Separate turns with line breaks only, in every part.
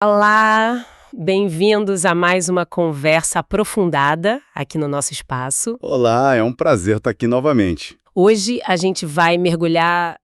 Olá, bem-vindos a mais uma conversa aprofundada aqui no nosso espaço.
Olá, é um prazer estar aqui novamente.
Hoje a gente vai mergulhar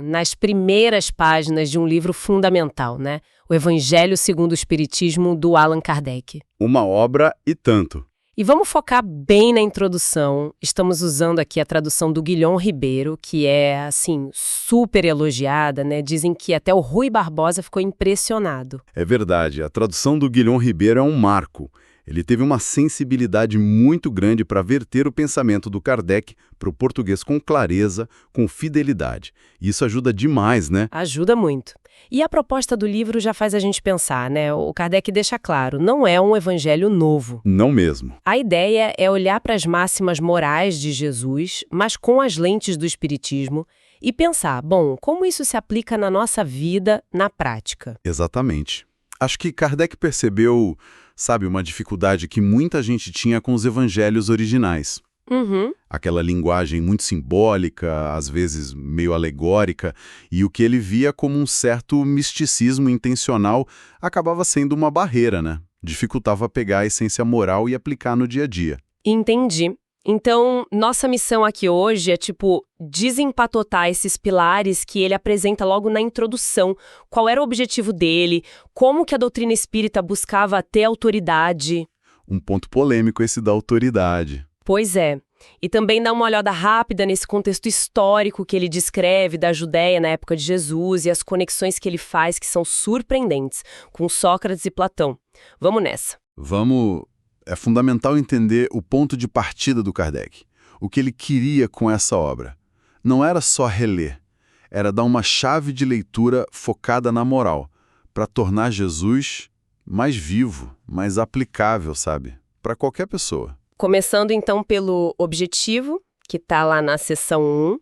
nas primeiras páginas de um livro fundamental, né? O Evangelho segundo o Espiritismo, do Allan Kardec.
Uma obra e tanto.
E vamos focar bem na introdução. Estamos usando aqui a tradução do Guilhom Ribeiro, que é, assim, super elogiada, né? Dizem que até o Rui Barbosa ficou impressionado.
É verdade, a tradução do Guilhom Ribeiro é um marco. Ele teve uma sensibilidade muito grande para verter o pensamento do Kardec para o português com clareza, com fidelidade. E isso ajuda demais, né?
Ajuda muito. E a proposta do livro já faz a gente pensar, né? O Kardec deixa claro, não é um evangelho novo.
Não mesmo.
A ideia é olhar para as máximas morais de Jesus, mas com as lentes do Espiritismo, e pensar, bom, como isso se aplica na nossa vida, na prática?
Exatamente. Acho que Kardec percebeu, sabe, uma dificuldade que muita gente tinha com os evangelhos originais.
Uhum.
Aquela linguagem muito simbólica, às vezes meio alegórica, e o que ele via como um certo misticismo intencional acabava sendo uma barreira, né? Dificultava pegar a essência moral e aplicar no dia a dia.
Entendi. Então, nossa missão aqui hoje é, desempatotar esses pilares que ele apresenta logo na introdução. Qual era o objetivo dele? Como que a doutrina espírita buscava ter autoridade?
Um ponto polêmico esse da autoridade.
Pois é. E também dá uma olhada rápida nesse contexto histórico que ele descreve da Judéia na época de Jesus e as conexões que ele faz que são surpreendentes com Sócrates e Platão. Vamos nessa.
Vamos... É fundamental entender o ponto de partida do Kardec. O que ele queria com essa obra. Não era só reler, era dar uma chave de leitura focada na moral, para tornar Jesus mais vivo, mais aplicável, sabe? Para qualquer pessoa.
Começando então pelo objetivo, que está lá na seção 1.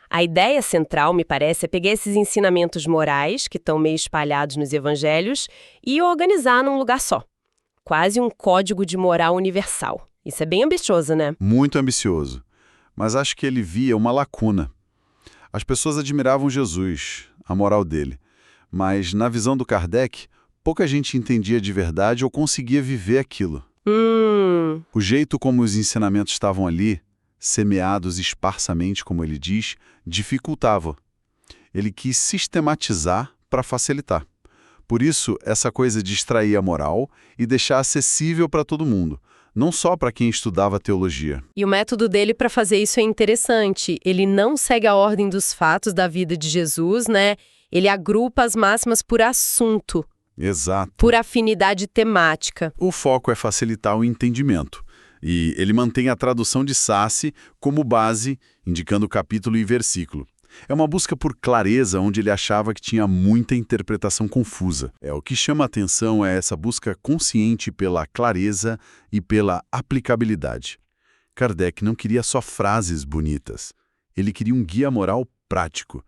A ideia central, me parece, é pegar esses ensinamentos morais, que estão meio espalhados nos evangelhos, e organizar num lugar só. Quase um código de moral universal. Isso é bem ambicioso, né?
Muito ambicioso. Mas acho que ele via uma lacuna. As pessoas admiravam Jesus, a moral dele. Mas, na visão do Kardec, pouca gente entendia de verdade ou conseguia viver aquilo. O jeito como os ensinamentos estavam ali, semeados esparsamente, como ele diz, dificultava. Ele quis sistematizar para facilitar. Por isso, essa coisa de extrair a moral e deixar acessível para todo mundo, não só para quem estudava teologia.
E o método dele para fazer isso é interessante. Ele não segue a ordem dos fatos da vida de Jesus, né? Ele agrupa as máximas por assunto.
Exato.
Por afinidade temática.
O foco é facilitar o entendimento. E ele mantém a tradução de Sassi como base, indicando capítulo e versículo. É uma busca por clareza onde ele achava que tinha muita interpretação confusa. O que chama a atenção é essa busca consciente pela clareza e pela aplicabilidade. Kardec não queria só frases bonitas. Ele queria um guia moral prático.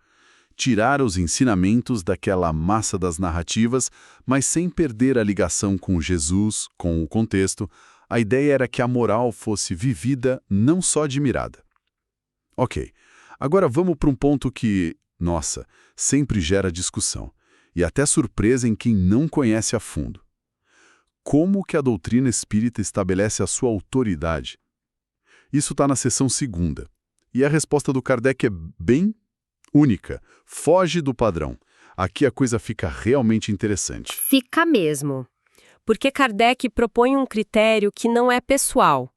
Tirar os ensinamentos daquela massa das narrativas, mas sem perder a ligação com Jesus, com o contexto. A ideia era que a moral fosse vivida, não só admirada. Ok, agora vamos para um ponto que, nossa, sempre gera discussão, e até surpresa em quem não conhece a fundo. Como que a doutrina espírita estabelece a sua autoridade? Isso está na seção 2ª, e a resposta do Kardec é bem única, foge do padrão. Aqui a coisa fica realmente interessante.
Fica mesmo. Porque Kardec propõe um critério que não é pessoal.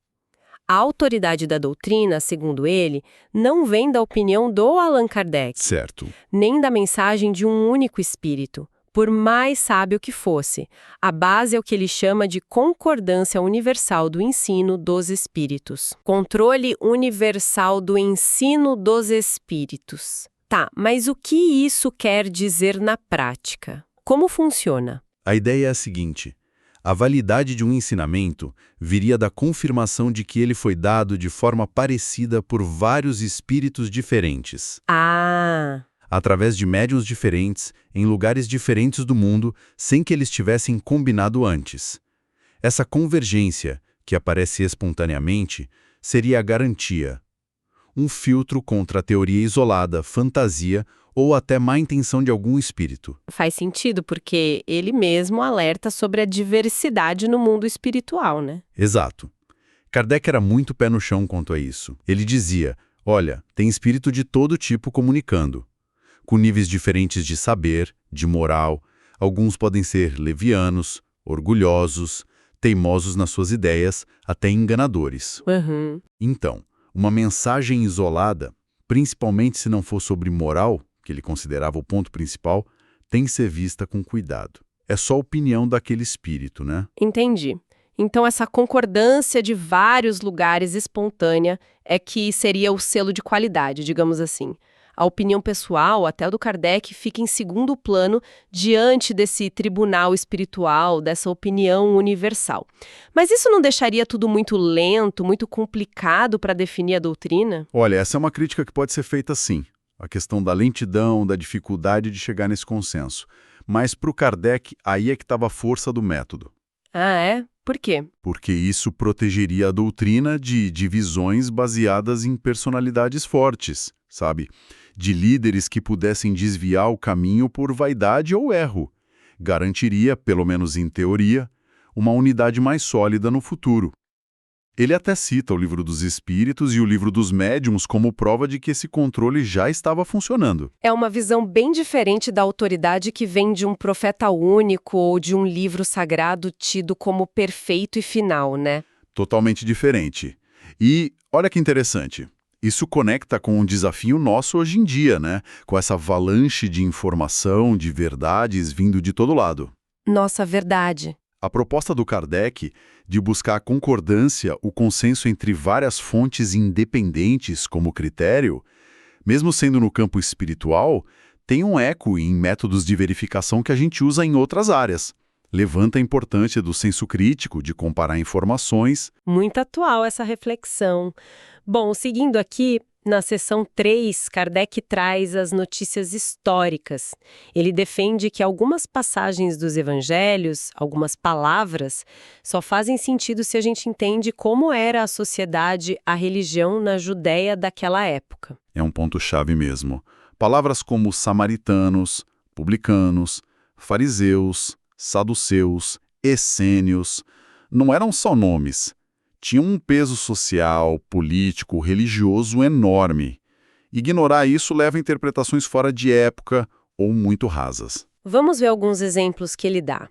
A autoridade da doutrina, segundo ele, não vem da opinião do Allan Kardec.
Certo.
Nem da mensagem de um único espírito, por mais sábio que fosse. A base é o que ele chama de concordância universal do ensino dos espíritos. Controle universal do ensino dos espíritos. Tá, mas o que isso quer dizer na prática? Como funciona?
A ideia é a seguinte: a validade de um ensinamento viria da confirmação de que ele foi dado de forma parecida por vários espíritos diferentes. Através de médiuns diferentes, em lugares diferentes do mundo, sem que eles tivessem combinado antes. Essa convergência, que aparece espontaneamente, seria a garantia. Um filtro contra a teoria isolada, fantasia ou até má intenção de algum espírito.
Faz sentido, porque ele mesmo alerta sobre a diversidade no mundo espiritual, né?
Exato. Kardec era muito pé no chão quanto a isso. Ele dizia, olha, tem espírito de todo tipo comunicando, com níveis diferentes de saber, de moral. Alguns podem ser levianos, orgulhosos, teimosos nas suas ideias, até enganadores.
Uhum.
Então, uma mensagem isolada, principalmente se não for sobre moral, que ele considerava o ponto principal, tem que ser vista com cuidado. É só a opinião daquele espírito, né?
Entendi. Então, essa concordância de vários lugares espontânea é que seria o selo de qualidade, digamos assim. A opinião pessoal, até a do Kardec, fica em segundo plano diante desse tribunal espiritual, dessa opinião universal. Mas isso não deixaria tudo muito lento, muito complicado para definir a doutrina?
Olha, essa é uma crítica que pode ser feita sim. A questão da lentidão, da dificuldade de chegar nesse consenso. Mas para o Kardec, aí é que estava a força do método.
Ah, é? Por quê?
Porque isso protegeria a doutrina de divisões baseadas em personalidades fortes, sabe? De líderes que pudessem desviar o caminho por vaidade ou erro. Garantiria, pelo menos em teoria, uma unidade mais sólida no futuro. Ele até cita o Livro dos Espíritos e o Livro dos Médiuns como prova de que esse controle já estava funcionando.
É uma visão bem diferente da autoridade que vem de um profeta único ou de um livro sagrado tido como perfeito e final, né?
Totalmente diferente. E olha que interessante. Isso conecta com um desafio nosso hoje em dia, né? Com essa avalanche de informação, de verdades vindo de todo lado.
Nossa, verdade.
A proposta do Kardec de buscar a concordância, o consenso entre várias fontes independentes como critério, mesmo sendo no campo espiritual, tem um eco em métodos de verificação que a gente usa em outras áreas. Levanta a importância do senso crítico, de comparar informações.
Muito atual essa reflexão. Bom, seguindo aqui, na seção 3, Kardec traz as notícias históricas. Ele defende que algumas passagens dos evangelhos, algumas palavras, só fazem sentido se a gente entende como era a sociedade, a religião na Judéia daquela época.
É um ponto-chave mesmo. Palavras como samaritanos, publicanos, fariseus, saduceus, essênios, não eram só nomes. Tinham um peso social, político, religioso enorme. Ignorar isso leva a interpretações fora de época ou muito rasas.
Vamos ver alguns exemplos que ele dá.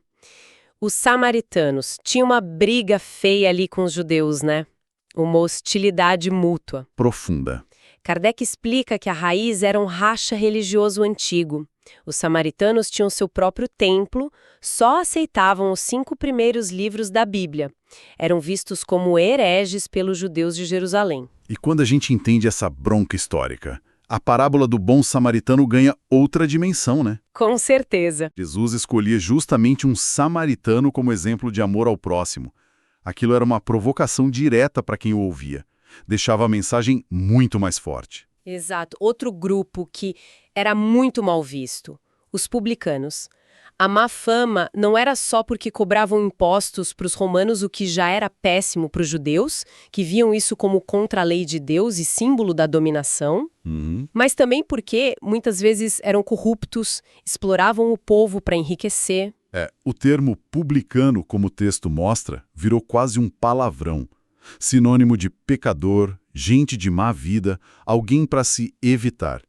Os samaritanos tinham uma briga feia ali com os judeus, né? Uma hostilidade mútua.
Profunda.
Kardec explica que a raiz era um racha religioso antigo. Os samaritanos tinham seu próprio templo, só aceitavam os 5 primeiros livros da Bíblia. Eram vistos como hereges pelos judeus de Jerusalém.
E quando a gente entende essa bronca histórica, a parábola do bom samaritano ganha outra dimensão, né?
Com certeza.
Jesus escolhia justamente um samaritano como exemplo de amor ao próximo. Aquilo era uma provocação direta para quem o ouvia. Deixava a mensagem muito mais forte.
Exato. Outro grupo que era muito mal visto, os publicanos. A má fama não era só porque cobravam impostos para os romanos, o que já era péssimo para os judeus, que viam isso como contra a lei de Deus e símbolo da dominação, mas também porque muitas vezes eram corruptos, exploravam o povo para enriquecer.
O termo publicano, como o texto mostra, virou quase um palavrão. Sinônimo de pecador, gente de má vida, alguém para se evitar.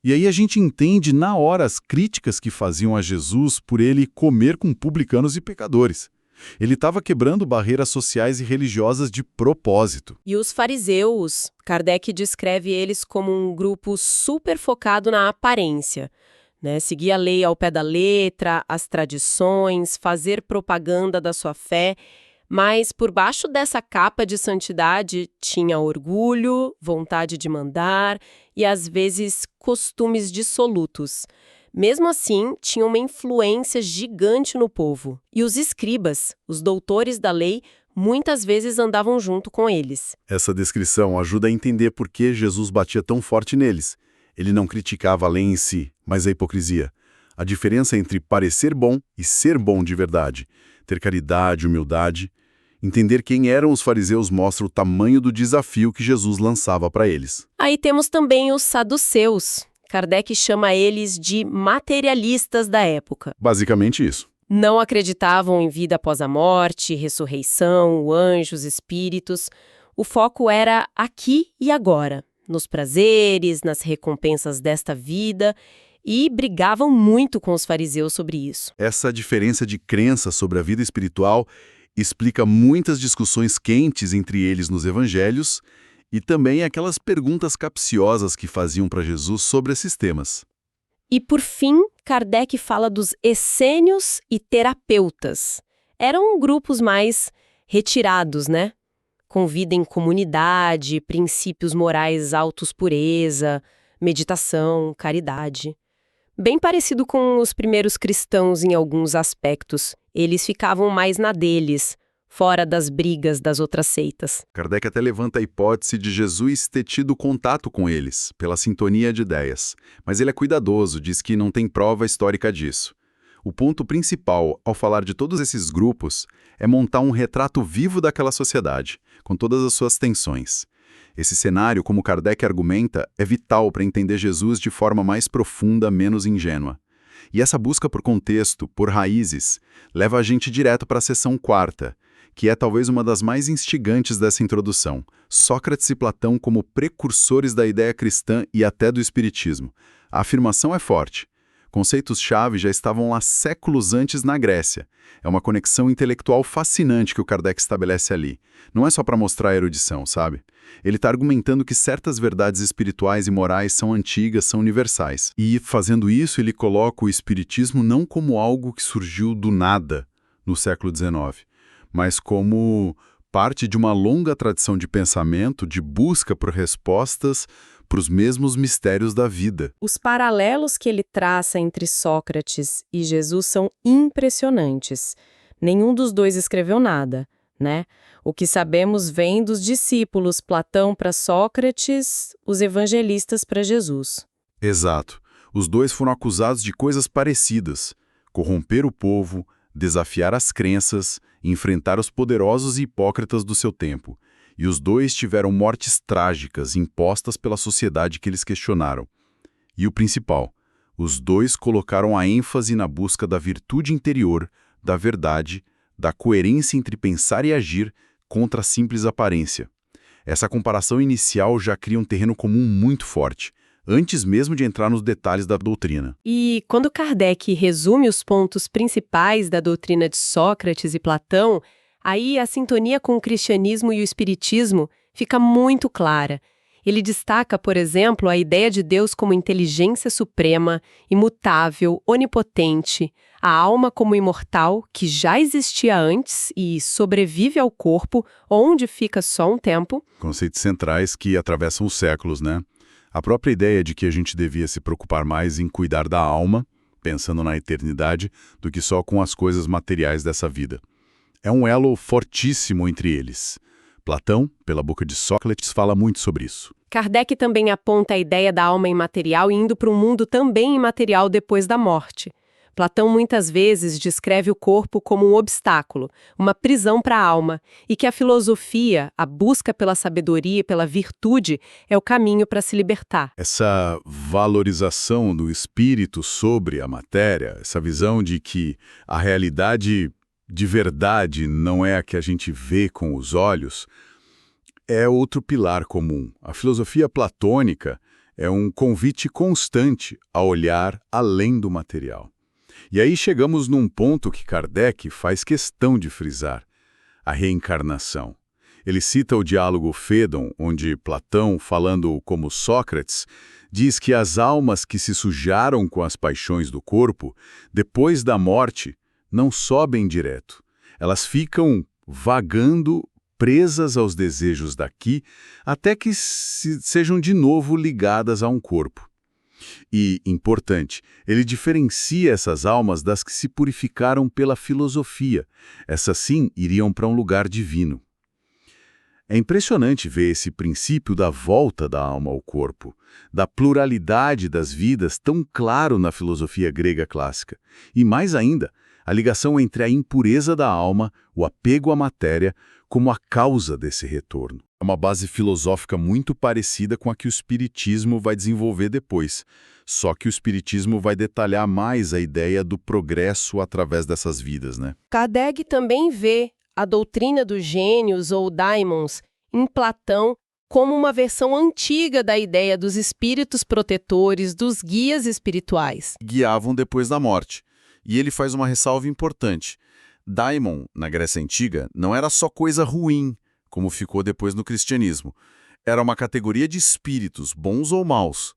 E aí a gente entende na hora as críticas que faziam a Jesus por ele comer com publicanos e pecadores. Ele estava quebrando barreiras sociais e religiosas de propósito.
E os fariseus, Kardec descreve eles como um grupo super focado na aparência, né? Seguir a lei ao pé da letra, as tradições, fazer propaganda da sua fé. Mas por baixo dessa capa de santidade tinha orgulho, vontade de mandar e, às vezes, costumes dissolutos. Mesmo assim, tinha uma influência gigante no povo. E os escribas, os doutores da lei, muitas vezes andavam junto com eles.
Essa descrição ajuda a entender por que Jesus batia tão forte neles. Ele não criticava a lei em si, mas a hipocrisia. A diferença entre parecer bom e ser bom de verdade. Ter caridade, humildade. Entender quem eram os fariseus mostra o tamanho do desafio que Jesus lançava para eles.
Aí temos também os saduceus, Kardec chama eles de materialistas da época.
Basicamente isso.
Não acreditavam em vida após a morte, ressurreição, anjos, espíritos. O foco era aqui e agora, nos prazeres, nas recompensas desta vida, e brigavam muito com os fariseus sobre isso.
Essa diferença de crença sobre a vida espiritual explica muitas discussões quentes entre eles nos evangelhos e também aquelas perguntas capciosas que faziam para Jesus sobre esses temas.
E, por fim, Kardec fala dos essênios e terapeutas. Eram grupos mais retirados, né? Com vida em comunidade, princípios morais altos, pureza, meditação, caridade. Bem parecido com os primeiros cristãos em alguns aspectos. Eles ficavam mais na deles, fora das brigas das outras seitas.
Kardec até levanta a hipótese de Jesus ter tido contato com eles, pela sintonia de ideias. Mas ele é cuidadoso, diz que não tem prova histórica disso. O ponto principal, ao falar de todos esses grupos, é montar um retrato vivo daquela sociedade, com todas as suas tensões. Esse cenário, como Kardec argumenta, é vital para entender Jesus de forma mais profunda, menos ingênua. E essa busca por contexto, por raízes, leva a gente direto para a seção 4ª, que é talvez uma das mais instigantes dessa introdução. Sócrates e Platão como precursores da ideia cristã e até do espiritismo. A afirmação é forte. Conceitos-chave já estavam lá séculos antes na Grécia. É uma conexão intelectual fascinante que o Kardec estabelece ali. Não é só para mostrar a erudição, sabe? Ele está argumentando que certas verdades espirituais e morais são antigas, são universais. E, fazendo isso, ele coloca o espiritismo não como algo que surgiu do nada no século XIX, mas como parte de uma longa tradição de pensamento, de busca por respostas para os mesmos mistérios da vida.
Os paralelos que ele traça entre Sócrates e Jesus são impressionantes. Nenhum dos dois escreveu nada, né? O que sabemos vem dos discípulos, Platão para Sócrates, os evangelistas para Jesus.
Exato. Os dois foram acusados de coisas parecidas: corromper o povo, desafiar as crenças, enfrentar os poderosos e hipócritas do seu tempo. E os dois tiveram mortes trágicas impostas pela sociedade que eles questionaram. E o principal, os dois colocaram a ênfase na busca da virtude interior, da verdade, da coerência entre pensar e agir contra a simples aparência. Essa comparação inicial já cria um terreno comum muito forte, antes mesmo de entrar nos detalhes da doutrina.
E quando Kardec resume os pontos principais da doutrina de Sócrates e Platão, aí a sintonia com o cristianismo e o espiritismo fica muito clara. Ele destaca, por exemplo, a ideia de Deus como inteligência suprema, imutável, onipotente, a alma como imortal, que já existia antes e sobrevive ao corpo, onde fica só um tempo.
Conceitos centrais que atravessam os séculos, né? A própria ideia de que a gente devia se preocupar mais em cuidar da alma, pensando na eternidade, do que só com as coisas materiais dessa vida. É um elo fortíssimo entre eles. Platão, pela boca de Sócrates, fala muito sobre isso.
Kardec também aponta a ideia da alma imaterial indo para um mundo também imaterial depois da morte. Platão muitas vezes descreve o corpo como um obstáculo, uma prisão para a alma, e que a filosofia, a busca pela sabedoria e pela virtude, é o caminho para se libertar.
Essa valorização do espírito sobre a matéria, essa visão de que a realidade de verdade não é a que a gente vê com os olhos, é outro pilar comum. A filosofia platônica é um convite constante a olhar além do material. E aí chegamos num ponto que Kardec faz questão de frisar: a reencarnação. Ele cita o diálogo Fédon, onde Platão, falando como Sócrates, diz que as almas que se sujaram com as paixões do corpo, depois da morte, não sobem direto. Elas ficam vagando, presas aos desejos daqui, até que sejam de novo ligadas a um corpo. E, importante, ele diferencia essas almas das que se purificaram pela filosofia. Essas sim iriam para um lugar divino. É impressionante ver esse princípio da volta da alma ao corpo, da pluralidade das vidas tão claro na filosofia grega clássica. E mais ainda, a ligação entre a impureza da alma, o apego à matéria, como a causa desse retorno. É uma base filosófica muito parecida com a que o Espiritismo vai desenvolver depois. Só que o Espiritismo vai detalhar mais a ideia do progresso através dessas vidas, né?
Kardec também vê a doutrina dos gênios ou daimons em Platão como uma versão antiga da ideia dos espíritos protetores, dos guias espirituais.
Guiavam depois da morte. E ele faz uma ressalva importante. Daimon, na Grécia Antiga, não era só coisa ruim, como ficou depois no cristianismo. Era uma categoria de espíritos, bons ou maus.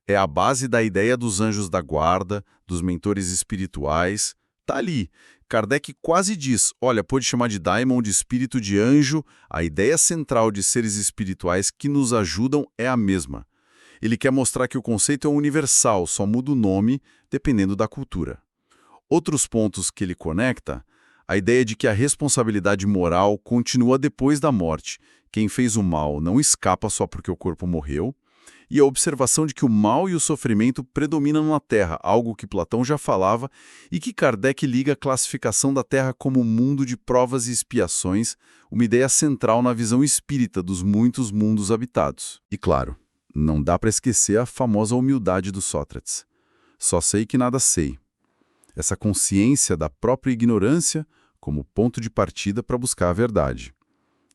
É a base da ideia dos anjos da guarda, dos mentores espirituais. Tá ali. Kardec quase diz, olha, pode chamar de daimon, de espírito de anjo, a ideia central de seres espirituais que nos ajudam é a mesma. Ele quer mostrar que o conceito é universal, só muda o nome dependendo da cultura. Outros pontos que ele conecta, a ideia de que a responsabilidade moral continua depois da morte. Quem fez o mal não escapa só porque o corpo morreu. E a observação de que o mal e o sofrimento predominam na Terra, algo que Platão já falava e que Kardec liga à classificação da Terra como mundo de provas e expiações, uma ideia central na visão espírita dos muitos mundos habitados. E claro, não dá para esquecer a famosa humildade do Sócrates. Só sei que nada sei. Essa consciência da própria ignorância como ponto de partida para buscar a verdade.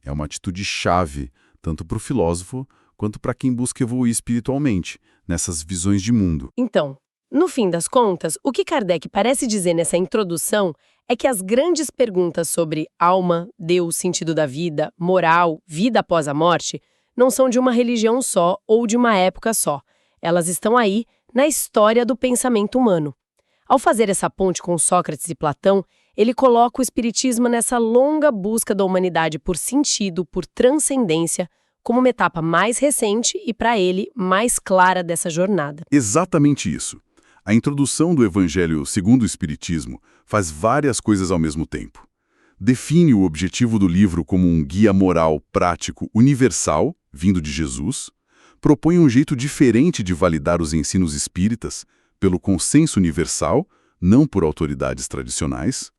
É uma atitude chave, tanto para o filósofo quanto para quem busca evoluir espiritualmente, nessas visões de mundo.
Então, no fim das contas, o que Kardec parece dizer nessa introdução é que as grandes perguntas sobre alma, Deus, sentido da vida, moral, vida após a morte, não são de uma religião só ou de uma época só. Elas estão aí na história do pensamento humano. Ao fazer essa ponte com Sócrates e Platão, ele coloca o espiritismo nessa longa busca da humanidade por sentido, por transcendência, como uma etapa mais recente e, para ele, mais clara dessa jornada.
Exatamente isso. A introdução do Evangelho segundo o Espiritismo faz várias coisas ao mesmo tempo. Define o objetivo do livro como um guia moral prático universal, vindo de Jesus, propõe um jeito diferente de validar os ensinos espíritas, pelo consenso universal, não por autoridades tradicionais,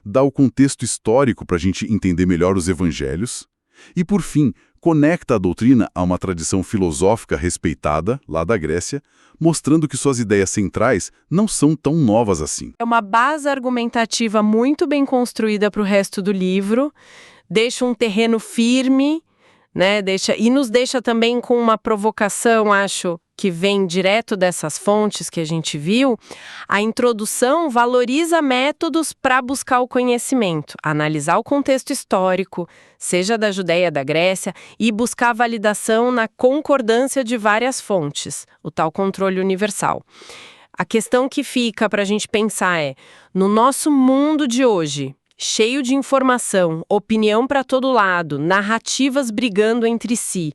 dá o contexto histórico para a gente entender melhor os evangelhos, e, por fim, conecta a doutrina a uma tradição filosófica respeitada, lá da Grécia, mostrando que suas ideias centrais não são tão novas assim.
É uma base argumentativa muito bem construída para o resto do livro, deixa um terreno firme, né? E nos deixa também com uma provocação, acho, que vem direto dessas fontes que a gente viu. A introdução valoriza métodos para buscar o conhecimento, analisar o contexto histórico, seja da Judéia, da Grécia, e buscar validação na concordância de várias fontes, o tal controle universal. A questão que fica para a gente pensar é, no nosso mundo de hoje, cheio de informação, opinião para todo lado, narrativas brigando entre si,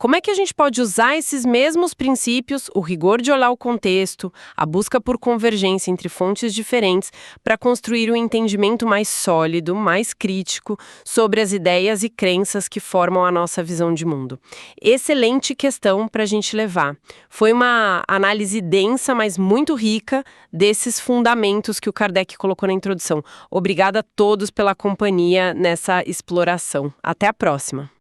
como é que a gente pode usar esses mesmos princípios, o rigor de olhar o contexto, a busca por convergência entre fontes diferentes, para construir um entendimento mais sólido, mais crítico, sobre as ideias e crenças que formam a nossa visão de mundo? Excelente questão para a gente levar. Foi uma análise densa, mas muito rica, desses fundamentos que o Kardec colocou na introdução. Obrigada a todos pela companhia nessa exploração. Até a próxima!